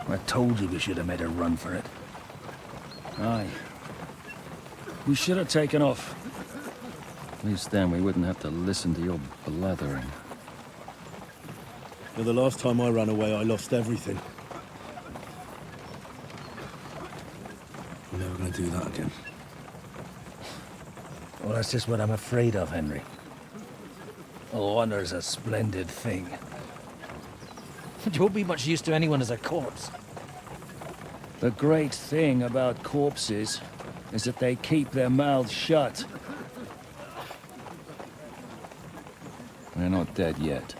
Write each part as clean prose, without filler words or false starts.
I told you we should have made a run for it. Aye. We should have taken off. At least then we wouldn't have to listen to your blathering. Well, the last time I ran away, I lost everything. I'm never gonna do that again. Well, that's just what I'm afraid of, Henry. Honor's a splendid thing. You won't be much use to anyone as a corpse. The great thing about corpses is that they keep their mouths shut. They're not dead yet.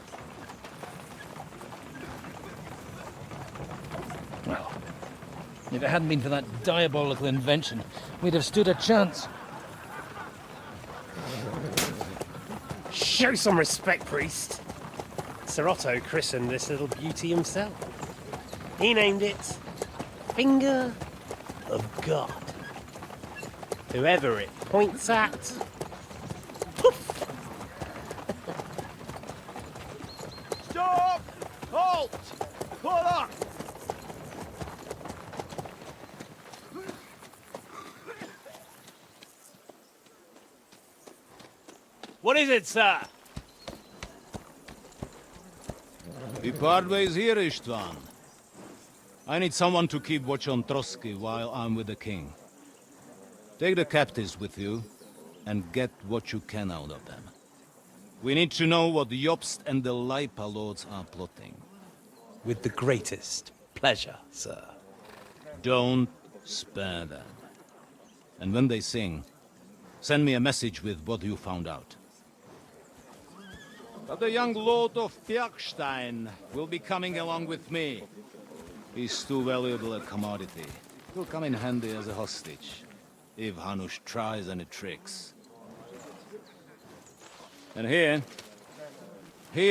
Well, if it hadn't been for that diabolical invention, we'd have stood a chance. Show some respect, priest. Sir Otto christened this little beauty himself. He named it Finger of God. Whoever it points at, poof! Stop! Halt! Pull up! What is it, sir? We part ways here, Istvan. I need someone to keep watch on Trotsky while I'm with the king. Take the captives with you, and get what you can out of them. We need to know what Jobst and the Leipa lords are plotting. With the greatest pleasure, sir. Don't spare them. And when they sing, send me a message with what you found out. But the young lord of Bjergstein will be coming along with me. He's too valuable a commodity. He'll come in handy as a hostage, if Hanush tries any tricks. And here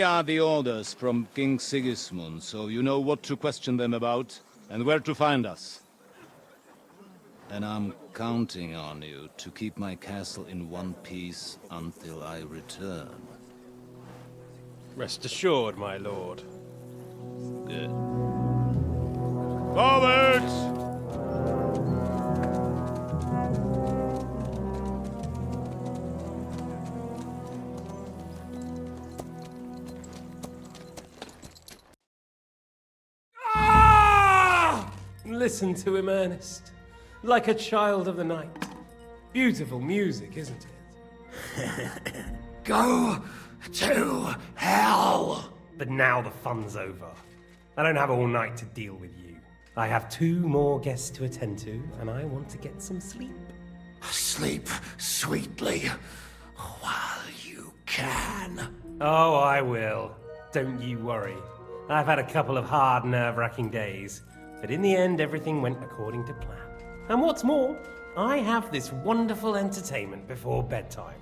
are the orders from King Sigismund, so you know what to question them about, and where to find us. And I'm counting on you to keep my castle in one piece until I return. Rest assured, my lord. Good. Forwards! Listen to him, Ernest. Like a child of the night. Beautiful music, isn't it? Go to hell! But now the fun's over. I don't have all night to deal with you. I have 2 more guests to attend to, and I want to get some sleep. Sleep sweetly while you can. Oh, I will. Don't you worry. I've had a couple of hard, nerve-wracking days, but in the end, everything went according to plan. And what's more, I have this wonderful entertainment before bedtime.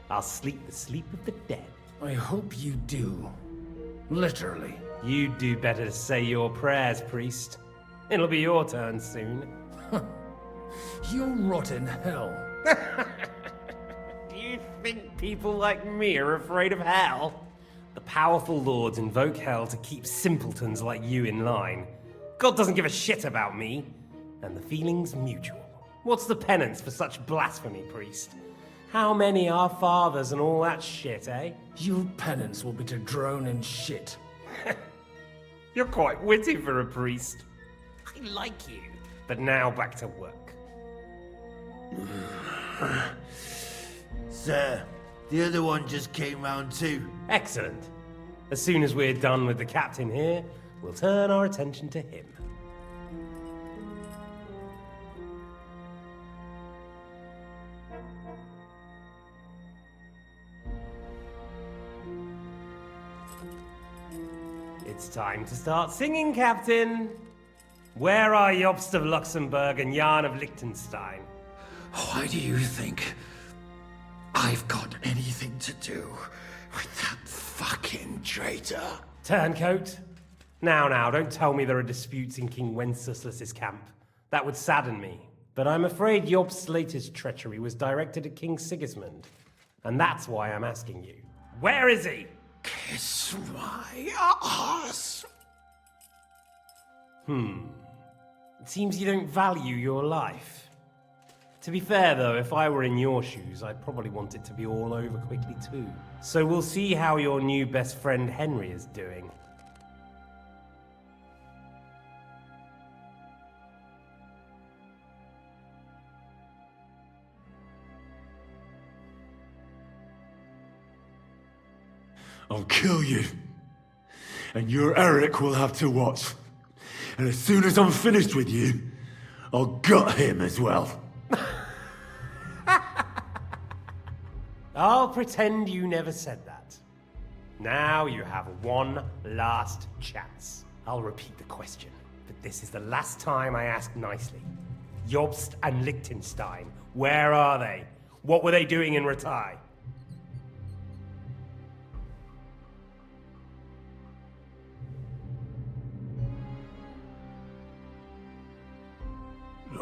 I'll sleep the sleep of the dead. I hope you do. Literally. You'd do better to say your prayers, priest. It'll be your turn soon. You rot in hell. Do you think people like me are afraid of hell? The powerful lords invoke hell to keep simpletons like you in line. God doesn't give a shit about me, and the feeling's mutual. What's the penance for such blasphemy, priest? How many are fathers and all that shit, eh? Your penance will be to drown in shit. You're quite witty for a priest. I like you. But now back to work. Sir, the other one just came round too. Excellent. As soon as we're done with the captain here, we'll turn our attention to him. It's time to start singing, Captain. Where are Jobst of Luxembourg and Jan of Liechtenstein? Why do you think I've got anything to do with that fucking traitor? Turncoat? Now, don't tell me there are disputes in King Wenceslas's camp. That would sadden me. But I'm afraid Jobst's latest treachery was directed at King Sigismund. And that's why I'm asking you. Where is he? Kiss my ass. It seems you don't value your life. To be fair though, if I were in your shoes, I'd probably want it to be all over quickly too. So we'll see how your new best friend Henry is doing. I'll kill you. And your Eric will have to watch. And as soon as I'm finished with you, I'll gut him as well. I'll pretend you never said that. Now you have one last chance. I'll repeat the question, but this is the last time I ask nicely. Jobst and Liechtenstein, where are they? What were they doing in Ratai?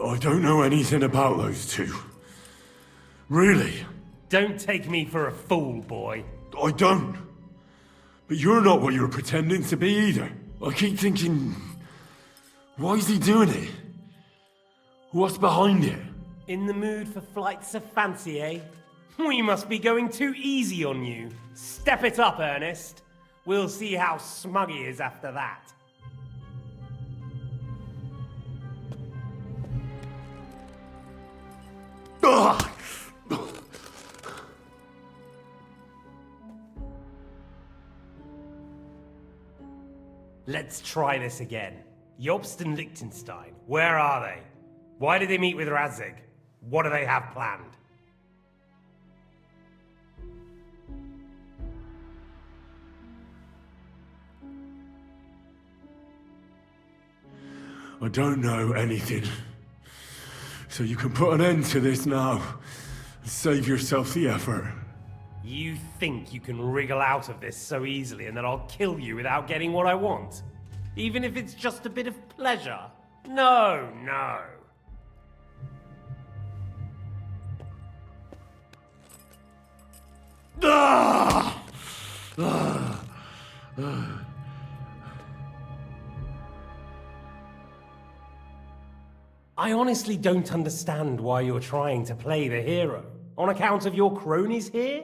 I don't know anything about those two. Really? Don't take me for a fool, boy. I don't. But you're not what you're pretending to be either. I keep thinking, why is he doing it? What's behind it? In the mood for flights of fancy, eh? We must be going too easy on you. Step it up, Ernest. We'll see how smug he is after that. Let's try this again. Jobst and Liechtenstein, where are they? Why did they meet with Radzig? What do they have planned? I don't know anything. So you can put an end to this now. And save yourself the effort. You think you can wriggle out of this so easily and that I'll kill you without getting what I want? Even if it's just a bit of pleasure? No, no. Ah! I honestly don't understand why you're trying to play the hero. On account of your cronies here?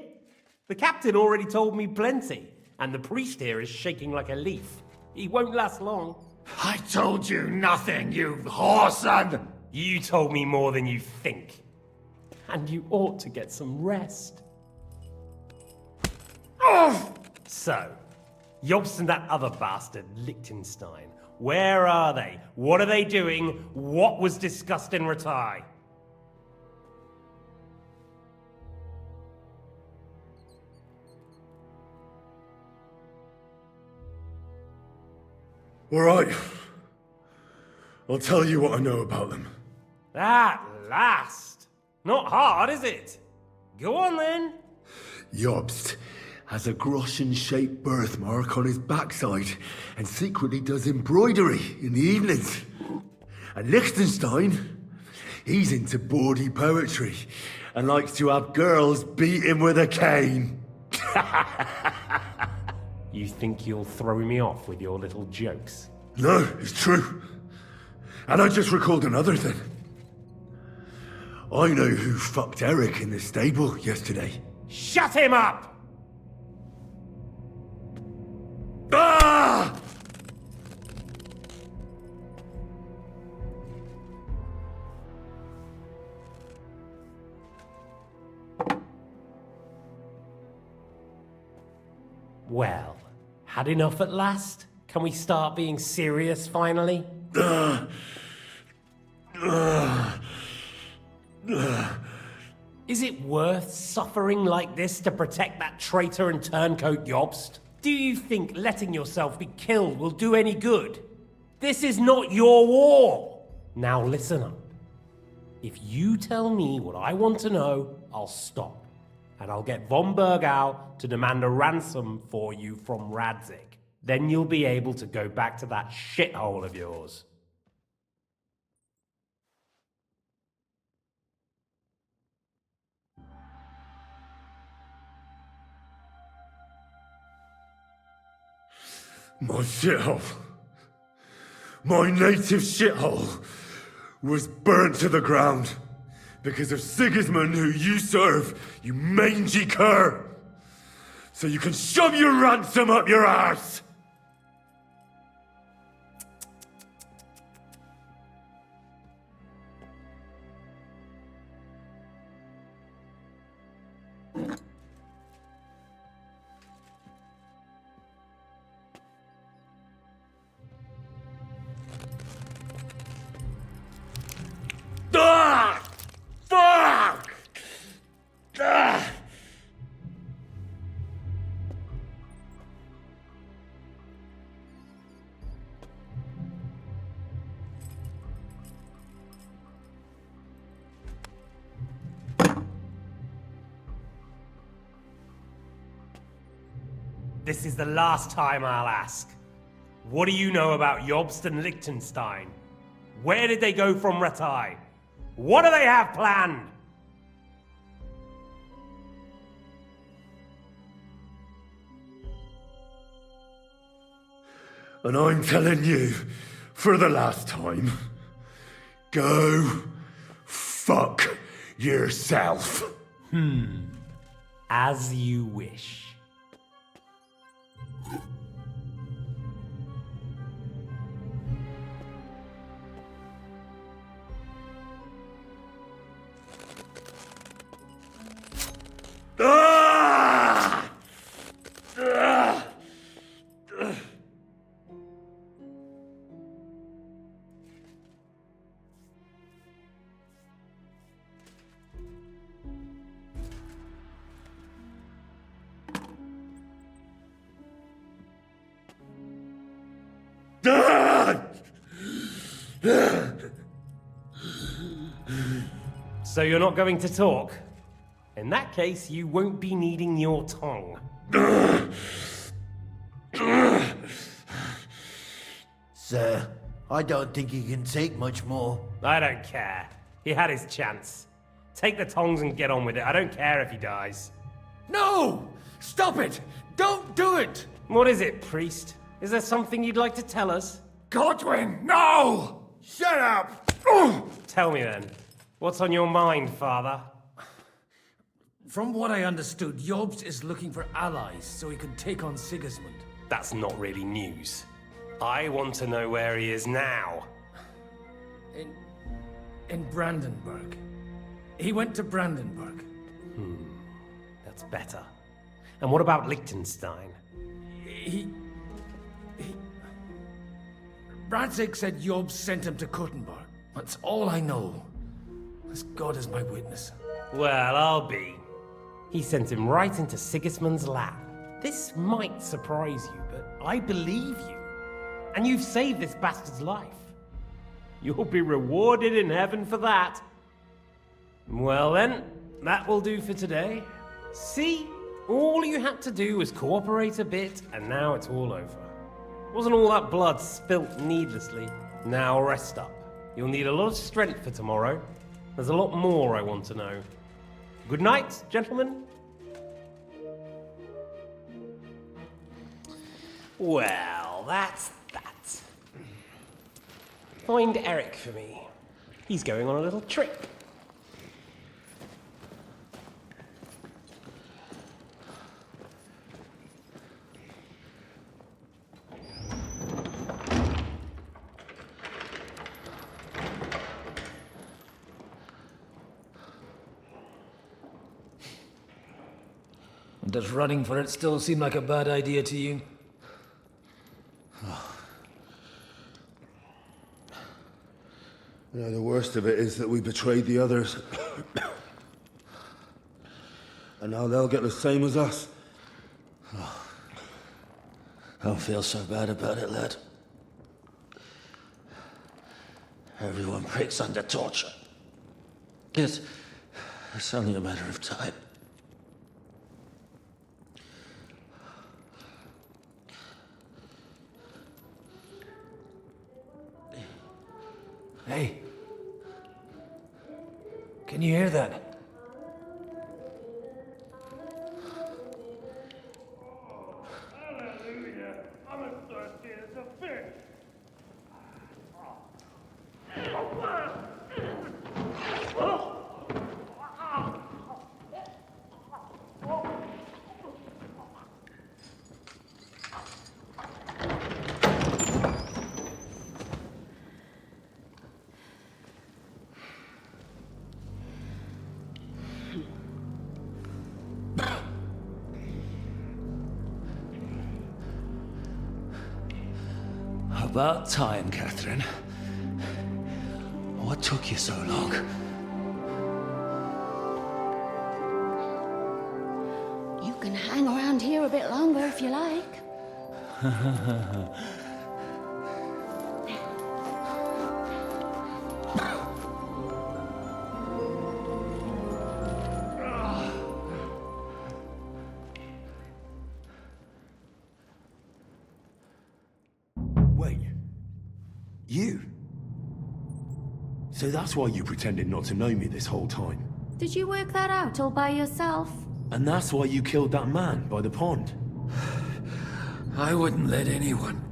The captain already told me plenty, and the priest here is shaking like a leaf. He won't last long. I told you nothing, you whoreson! You told me more than you think. And you ought to get some rest. So, Jobst and that other bastard, Liechtenstein, where are they? What are they doing? What was discussed in Ratai? All right. I'll tell you what I know about them. At last! Not hard, is it? Go on then. Jobst has a Groschen-shaped birthmark on his backside and secretly does embroidery in the evenings. And Liechtenstein, he's into bawdy poetry and likes to have girls beat him with a cane. You think you'll throw me off with your little jokes? No, it's true. And I just recalled another thing. I know who fucked Eric in the stable yesterday. Shut him up! Ah! Well, had enough at last? Can we start being serious finally? Is it worth suffering like this to protect that traitor and turncoat Jobst? Do you think letting yourself be killed will do any good? This is not your war! Now listen up. If you tell me what I want to know, I'll stop. And I'll get von Bergau to demand a ransom for you from Radzig. Then you'll be able to go back to that shithole of yours. My shithole. my native shithole, was burnt to the ground because of Sigismund, who you serve, you mangy cur. So you can shove your ransom up your arse. Ah! Fuck! Ah! This is the last time I'll ask. What do you know about Jobst and Liechtenstein? Where did they go from Ratai? What do they have planned? And I'm telling you, for the last time, go fuck yourself. As you wish. Ah! Ah! So you're not going to talk? In that case, you won't be needing your tongue. Sir, I don't think he can take much more. I don't care. He had his chance. Take the tongs and get on with it. I don't care if he dies. No! Stop it! Don't do it! What is it, priest? Is there something you'd like to tell us? Godwin, no! Shut up! Tell me then. What's on your mind, father? From what I understood, Jobst is looking for allies so he can take on Sigismund. That's not really news. I want to know where he is now. In Brandenburg. He went to Brandenburg. That's better. And what about Liechtenstein? Radzig said Jobst sent him to Kuttenberg. That's all I know. As God is my witness. Well, I'll be. He sent him right into Sigismund's lap. This might surprise you, but I believe you. And you've saved this bastard's life. You'll be rewarded in heaven for that. Well then, that will do for today. See? All you had to do was cooperate a bit, and now it's all over. Wasn't all that blood spilt needlessly. Now rest up. You'll need a lot of strength for tomorrow. There's a lot more I want to know. Good night, gentlemen. Well, that's that. Find Eric for me. He's going on a little trip. Does running for it still seem like a bad idea to you? You know, the worst of it is that we betrayed the others. And now they'll get the same as us. Don't feel so bad about it, lad. Everyone breaks under torture. It's only a matter of time. Hey. Can you hear that? Hallelujah! I'm as thirsty as a fish. About time, Catherine. What took you so long? You can hang around here a bit longer if you like. Wait. You? So that's why you pretended not to know me this whole time. Did you work that out all by yourself? And that's why you killed that man by the pond. I wouldn't let anyone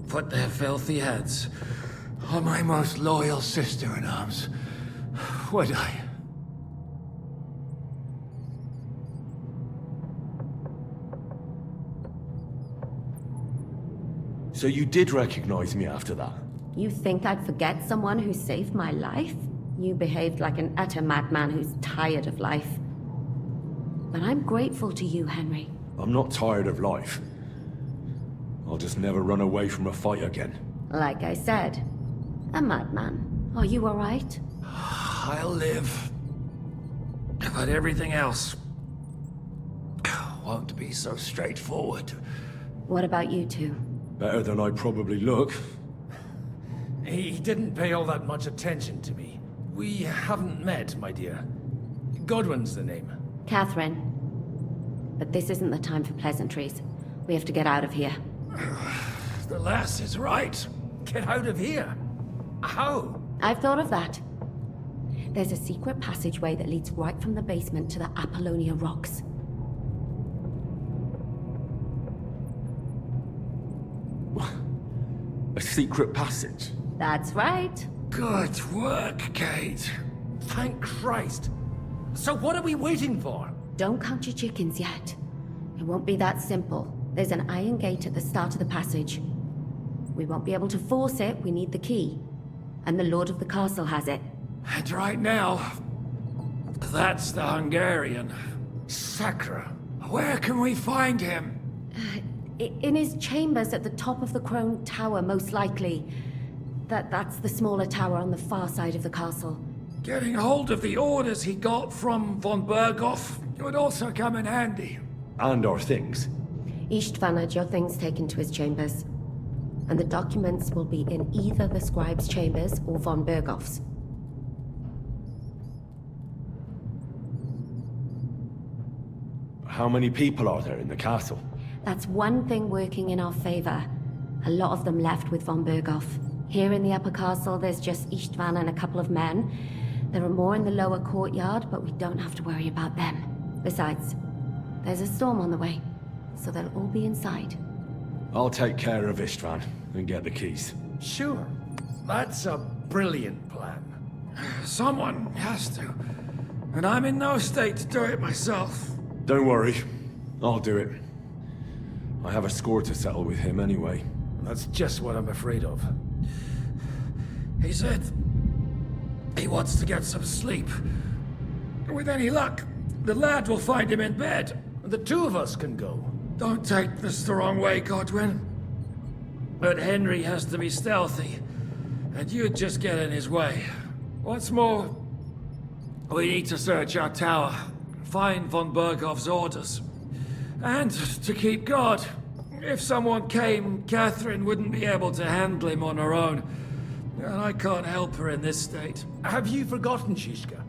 put their filthy heads on my most loyal sister-in-arms, would I? So you did recognize me after that? You think I'd forget someone who saved my life? You behaved like an utter madman who's tired of life. But I'm grateful to you, Henry. I'm not tired of life. I'll just never run away from a fight again. Like I said, a madman. Are you alright? I'll live. But everything else won't be so straightforward. What about you two? Better than I probably look. He didn't pay all that much attention to me. We haven't met, my dear. Godwin's the name. Catherine. But this isn't the time for pleasantries. We have to get out of here. The lass is right. Get out of here. How? I've thought of that. There's a secret passageway that leads right from the basement to the Apollonia Rocks. A secret passage? That's right. Good work, Kate. Thank Christ. So what are we waiting for? Don't count your chickens yet. It won't be that simple. There's an iron gate at the start of the passage. We won't be able to force it, we need the key. And the Lord of the Castle has it. And right now, that's the Hungarian. Sacra. Where can we find him? In his chambers at the top of the Crone Tower, most likely. That's the smaller tower on the far side of the castle. Getting hold of the orders he got from von Berghoff would also come in handy. And our things. Istvan had your things taken to his chambers. And the documents will be in either the scribe's chambers or von Berghoff's. How many people are there in the castle? That's one thing working in our favor. A lot of them left with von Berghoff. Here in the upper castle, there's just Istvan and a couple of men. There are more in the lower courtyard, but we don't have to worry about them. Besides, there's a storm on the way, so they'll all be inside. I'll take care of Istvan and get the keys. Sure. That's a brilliant plan. Someone has to. And I'm in no state to do it myself. Don't worry. I'll do it. I have a score to settle with him anyway. That's just what I'm afraid of. He said he wants to get some sleep. With any luck, the lad will find him in bed. The two of us can go. Don't take this the wrong way, Godwin. But Henry has to be stealthy, and you'd just get in his way. What's more, we need to search our tower, find von Berghoff's orders. And to keep guard. If someone came, Catherine wouldn't be able to handle him on her own. And I can't help her in this state. Have you forgotten, Shishka?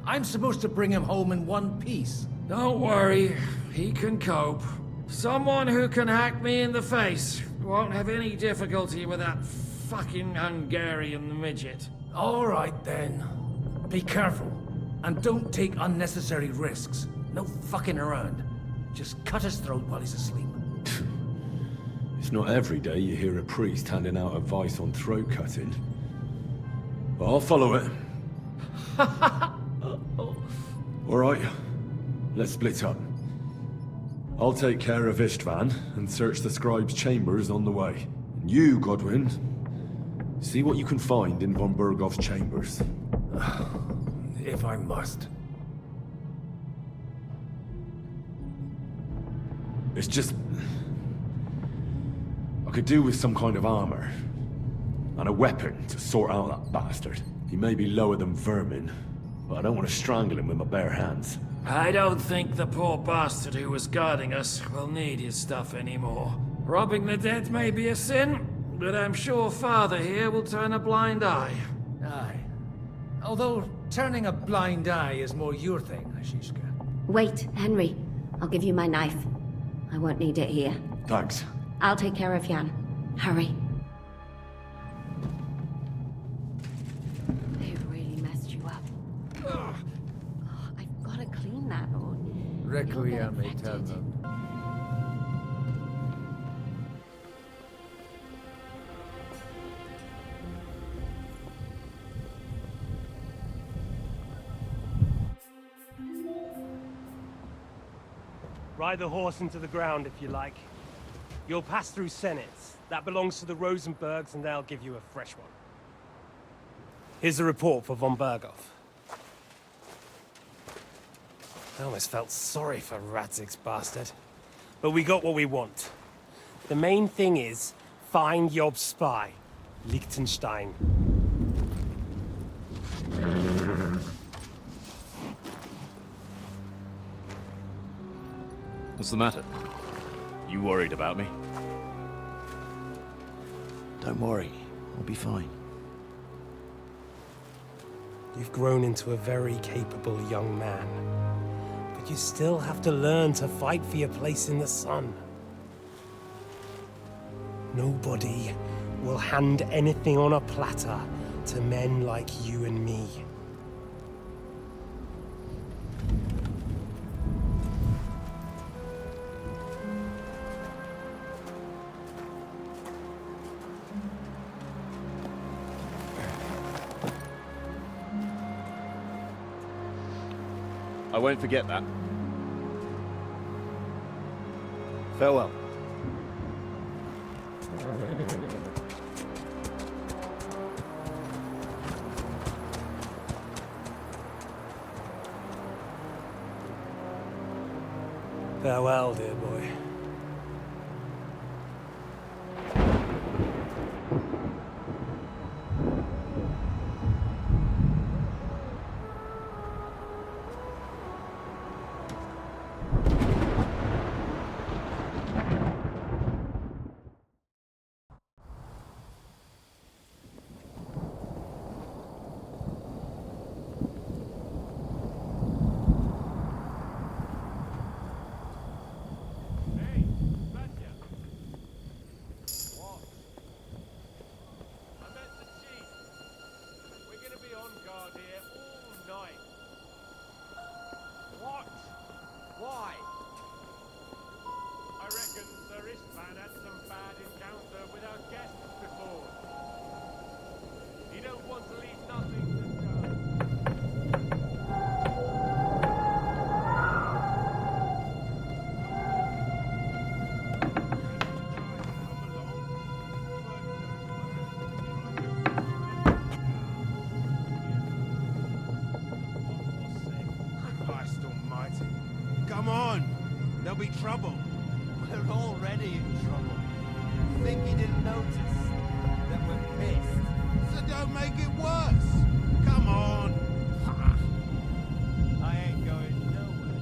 I'm supposed to bring him home in one piece. Don't worry, he can cope. Someone who can hack me in the face won't have any difficulty with that fucking Hungarian midget. All right, then. Be careful. And don't take unnecessary risks. No fucking around. Just cut his throat while he's asleep. It's not every day you hear a priest handing out advice on throat cutting. But I'll follow it. Alright, let's split up. I'll take care of Istvan and search the scribe's chambers on the way. And you, Godwin, see what you can find in von Berghoff's chambers. If I must. It's just... I could do with some kind of armor. And a weapon to sort out that bastard. He may be lower than vermin, but I don't want to strangle him with my bare hands. I don't think the poor bastard who was guarding us will need his stuff anymore. Robbing the dead may be a sin, but I'm sure Father here will turn a blind eye. Aye. Although, turning a blind eye is more your thing, Ashishka. Wait, Henry. I'll give you my knife. I won't need it here. Thanks. I'll take care of Jan. Hurry. They've really messed you up. Oh, I've got to clean that, or it'll get Requiem infected. aeternam. Ride the horse into the ground if you like. You'll pass through Senates. That belongs to the Rosenbergs, and they'll give you a fresh one. Here's a report for von Berghoff. I almost felt sorry for Radzig's bastard. But we got what we want. The main thing is, find Job's spy, Liechtenstein. What's the matter? You worried about me? Don't worry, I'll be fine. You've grown into a very capable young man. But you still have to learn to fight for your place in the sun. Nobody will hand anything on a platter to men like you and me. I won't forget that. Farewell. Farewell, dear boy. Come on! There'll be trouble. We're already in trouble. Think he didn't notice that we're pissed? So don't make it worse! Come on! I ain't going nowhere.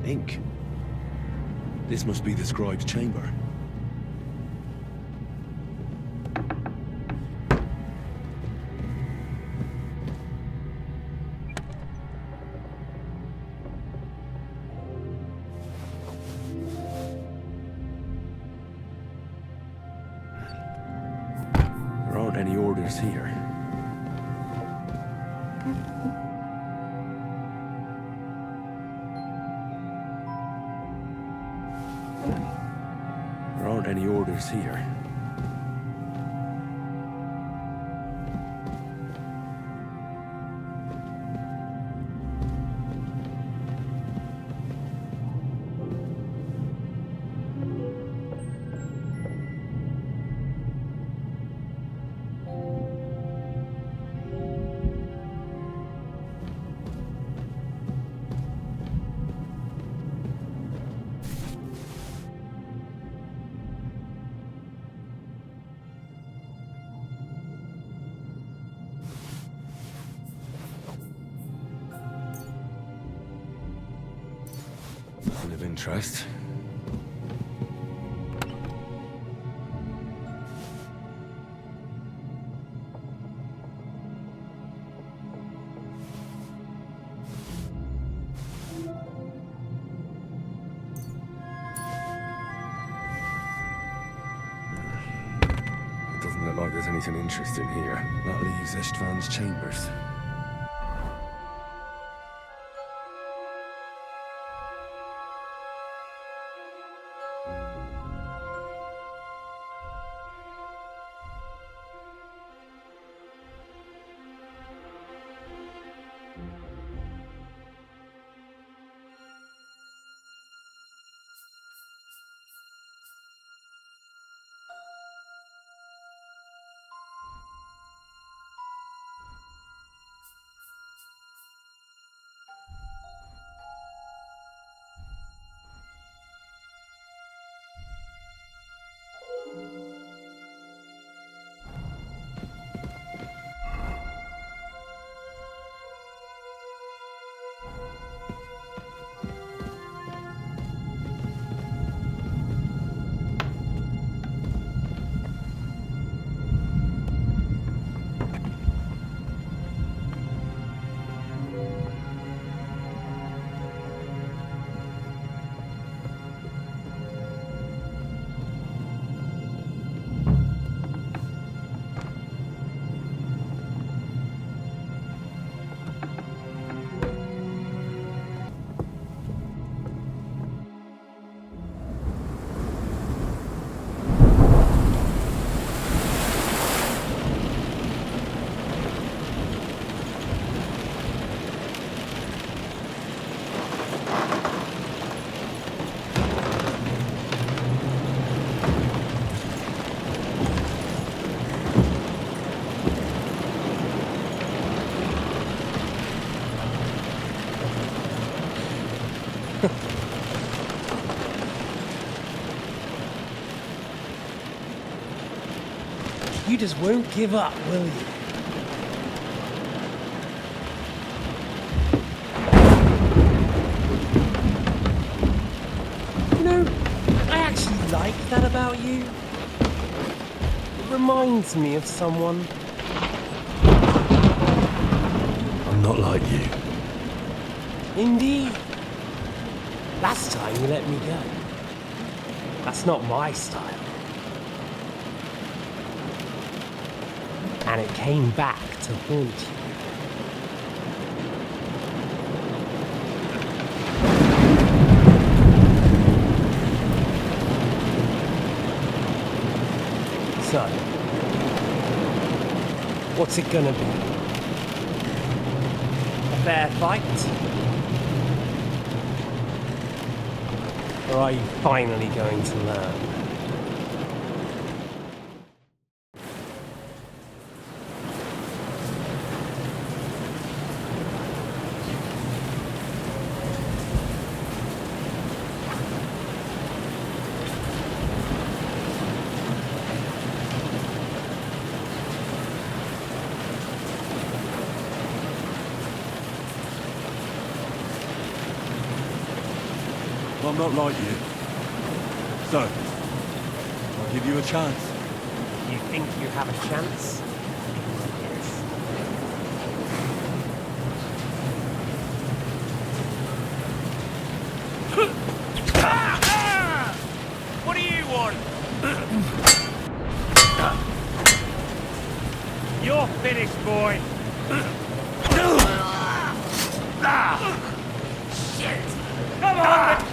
Ink. This must be the scribe's chamber. There aren't any orders here. There aren't any orders here. Nothing of interest. It doesn't look like there's anything interesting here. That leaves Istvan's chambers. You just won't give up, will you? You know, I actually like that about you. It reminds me of someone. I'm not like you. Indeed. Last time you let me go. That's not my style. And it came back to haunt you. So, what's it gonna be? A fair fight? Or are you finally going to learn? I'm not like you. So, I'll give you a chance. You think you have a chance? Yes. What do you want? You're finished, boy! Shit! Come on!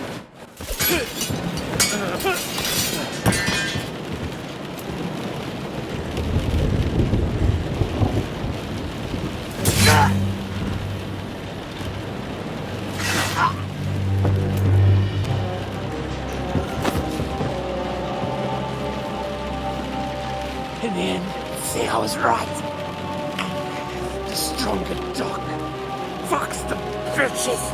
In the end, see, I was right. The stronger dog. Fucks the bitches.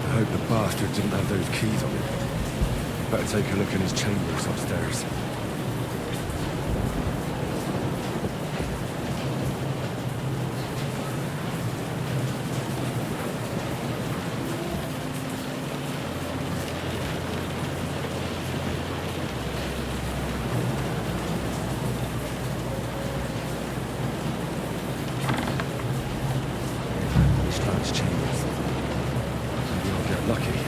I hope the bastard didn't have those keys on him. Better take a look in his chambers upstairs. Strange chambers. Maybe I'll get lucky.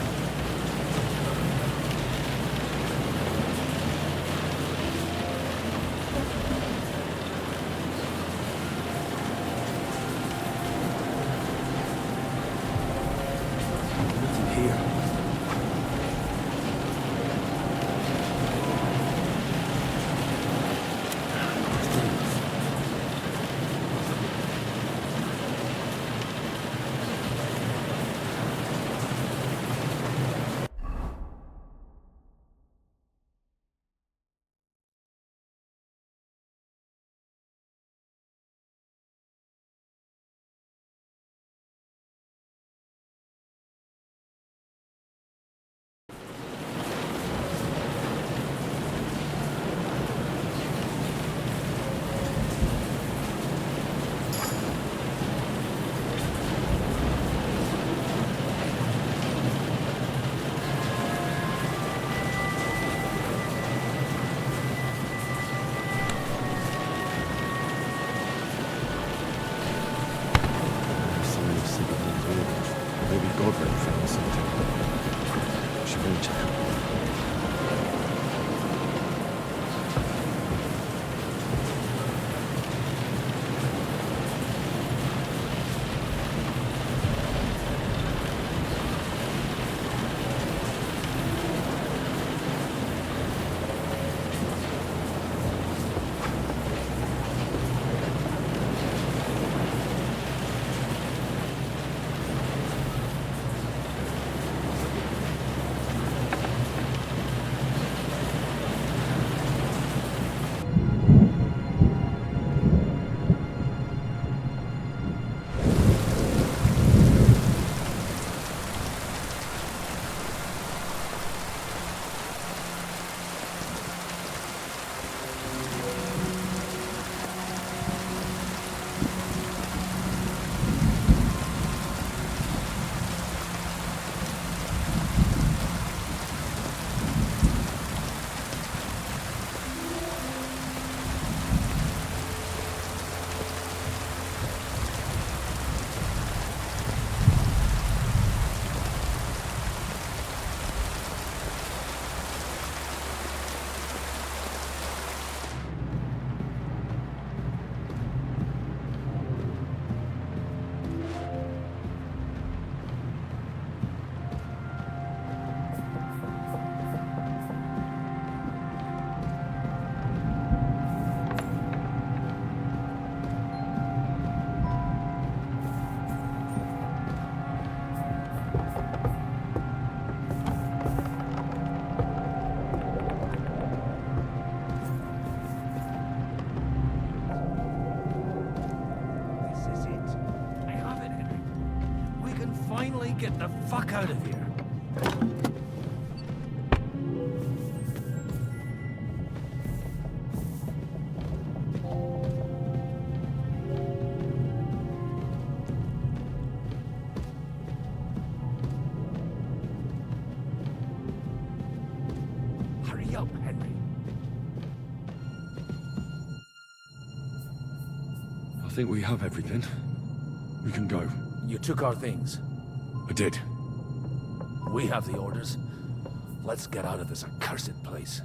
get the fuck out of here. Hurry up, Henry. I think we have everything. We can go. You took our things. I did. We have the orders. Let's get out of this accursed place.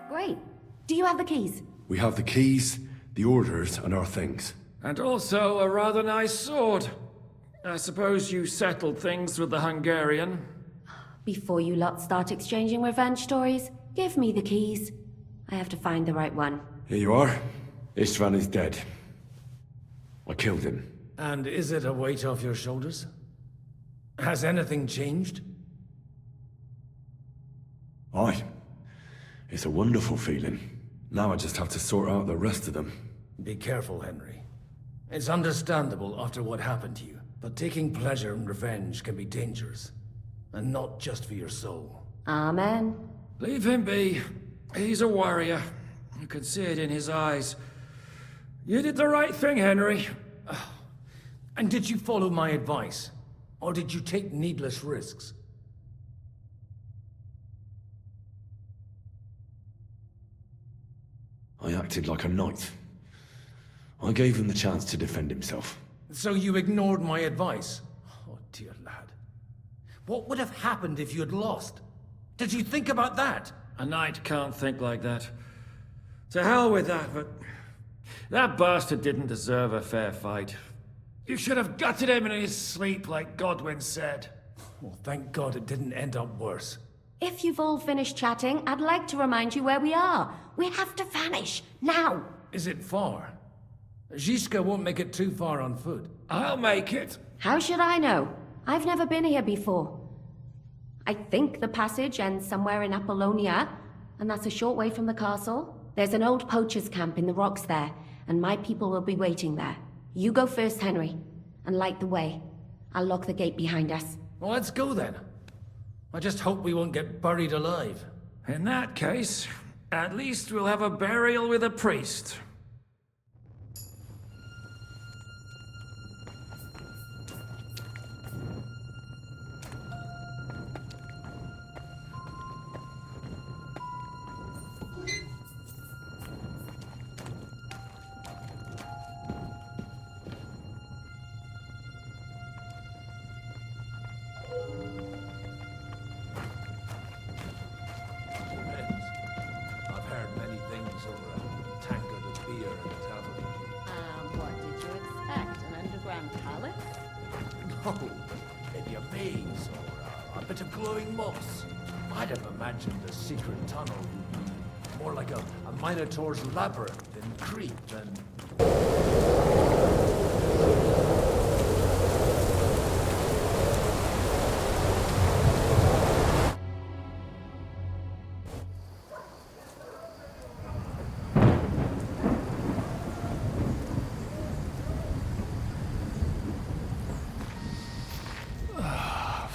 Great. Do you have the keys? We have the keys, the orders, and our things. And also a rather nice sword. I suppose you settled things with the Hungarian. Before you lot start exchanging revenge stories, give me the keys. I have to find the right one. Here you are. Istvan is dead. I killed him. And is it a weight off your shoulders? Has anything changed? Aye. It's a wonderful feeling. Now I just have to sort out the rest of them. Be careful, Henry. It's understandable after what happened to you, but taking pleasure in revenge can be dangerous. And not just for your soul. Amen. Leave him be. He's a warrior. You can see it in his eyes. You did the right thing, Henry. And did you follow my advice? Or did you take needless risks? I acted like a knight. I gave him the chance to defend himself. So you ignored my advice? Oh, dear lad. What would have happened if you had lost? Did you think about that? A knight can't think like that. To hell with that, but... that bastard didn't deserve a fair fight. You should have gutted him in his sleep, like Godwin said. Well, thank God it didn't end up worse. If you've all finished chatting, I'd like to remind you where we are. We have to vanish, now! Is it far? Zizka won't make it too far on foot. I'll make it. How should I know? I've never been here before. I think the passage ends somewhere in Apollonia, and that's a short way from the castle. There's an old poacher's camp in the rocks there, and my people will be waiting there. You go first, Henry, and light the way. I'll lock the gate behind us. Well, let's go then. I just hope we won't get buried alive. In that case, at least we'll have a burial with a priest. I've heard many things over a tankard of beer at a tavern. What did you expect? An underground palace? No, maybe a maze or a bit of glowing moss. I'd have imagined a secret tunnel. More like a Minotaur's labyrinth in Crete than...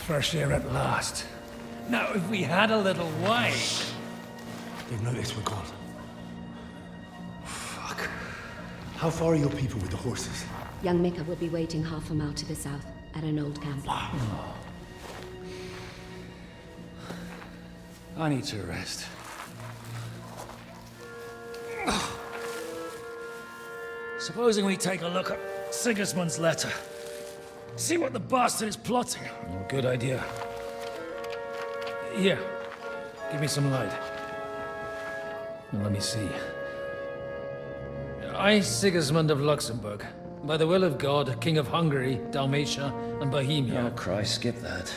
Fresh air at last. Now, if we had a little wine... They've noticed we're gone. Fuck. How far are your people with the horses? Young Mika will be waiting half a mile to the south, at an old camp. I need to rest. Supposing we take a look at Sigismund's letter. See what the bastard is plotting. Good idea. Here, give me some light. Now, let me see. I, Sigismund of Luxembourg, by the will of God, King of Hungary, Dalmatia, and Bohemia. Oh, Christ, skip that.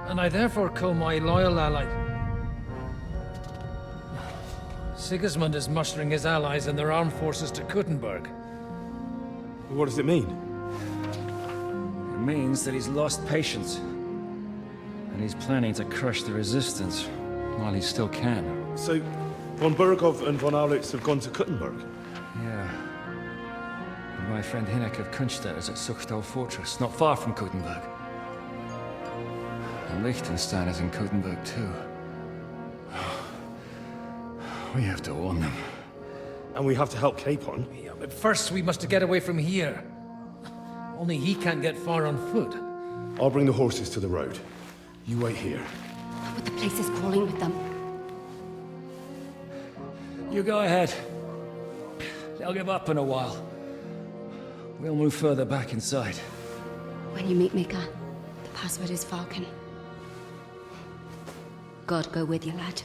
And I therefore call my loyal ally... Sigismund is mustering his allies and their armed forces to Kuttenberg. What does it mean? It means that he's lost patience. And he's planning to crush the resistance while he still can. So, von Burgov and von Aulitz have gone to Kuttenberg? Yeah. And my friend Hinnek of Kunstedt is at Suchtal Fortress, not far from Kuttenberg. And Liechtenstein is in Kuttenberg too. We have to warn them. And we have to help Capon? Yeah, but first we must get away from here. Only he can't get far on foot. I'll bring the horses to the road. You wait here. But the place is crawling with them. You go ahead. They'll give up in a while. We'll move further back inside. When you meet Mika, the password is Falcon. God go with you, lad.